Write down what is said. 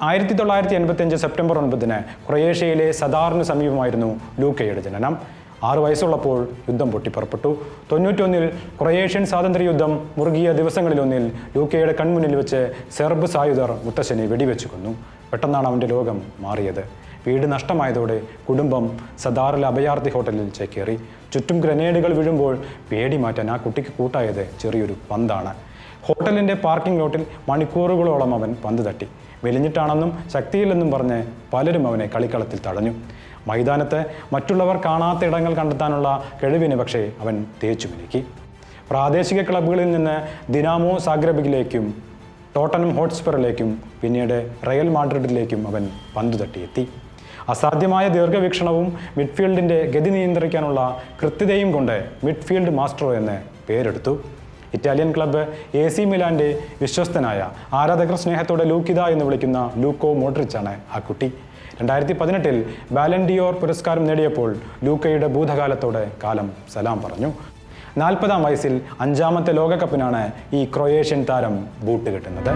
1985 September 9 ക്രൊയേഷ്യയിലെ സദാറിന് സമീപമായിരുന്നു ലൂക്കയുടെ ജനനം. 6 വയസ്സുള്ളപ്പോൾ യുദ്ധം പൊട്ടിപ്പുറപ്പെട്ടു. 91 ക്രൊയേഷ്യൻ സ്വാതന്ത്ര്യ യുദ്ധം മുറുകിയ ദിവസങ്ങളിലൊന്നിൽ ലൂക്കയുടെ കൺമുന്നിൽ വെച്ച് സെർബ് സായുധർ മുത്തശ്ശനെ വെടിവെച്ചു കൊന്നു. പെട്ടെന്നാണ് അവൻ്റെ ലോകം മാറിയത്. വീട് നഷ്ടമായതോടെ കുടുംബം സദാറിലെ അഭയാർത്ഥി ഹോട്ടലിൽ ചേക്കേറി. ചുറ്റും ഗ്രനേഡുകൾ വീഴുമ്പോൾ പേടി മാറ്റാൻ ആ കുട്ടിക്ക് കൂട്ടായത് ചെറിയൊരു പന്താണ്. ഹോട്ടലിൻ്റെ പാർക്കിംഗ് ലോട്ടിൽ മണിക്കൂറുകളോളം അവൻ പന്ത് തട്ടി. മെലിഞ്ഞിട്ടാണെന്നും ശക്തിയില്ലെന്നും പറഞ്ഞ് പലരും അവനെ കളിക്കളത്തിൽ തടഞ്ഞു. മൈതാനത്ത് മറ്റുള്ളവർ കാണാത്ത ഇടങ്ങൾ കണ്ടെത്താനുള്ള കഴിവിന് പക്ഷേ അവൻ തേച്ചു മിനുക്കി. പ്രാദേശിക ക്ലബ്ബുകളിൽ നിന്ന് ദിനാമോ സാഗ്രബിലേക്കും ടോട്ടനം ഹോട്ട്സ്പറിലേക്കും പിന്നീട് റയൽ മാഡ്രിഡിലേക്കും അവൻ പന്തു തട്ടിയെത്തി. അസാധ്യമായ ദീർഘവീക്ഷണവും മിഡ്ഫീൽഡിൻ്റെ ഗതി നിയന്ത്രിക്കാനുള്ള കൃത്യതയും കൊണ്ട് മിഡ്ഫീൽഡ് മാസ്റ്ററോ എന്ന് പേരെടുത്തു. ഇറ്റാലിയൻ ക്ലബ്ബ് AC മിലാൻ്റെ വിശ്വസ്തനായ ആരാധകർ സ്നേഹത്തോടെ ലൂക്കിത എന്ന് വിളിക്കുന്ന ലൂക്കോ മോഡ്രിച്ചാണ് ആ കുട്ടി. 2018 ബാലൻ ഡിയോർ പുരസ്കാരം നേടിയപ്പോൾ ലൂക്കയുടെ ഭൂതകാലത്തോടെ കാലം സലാം പറഞ്ഞു. 40-ാം വയസ്സിൽ 5ാമത്തെ ലോകകപ്പിനാണ് ഈ ക്രൊയേഷ്യൻ താരം ബൂട്ട് കിട്ടുന്നത്.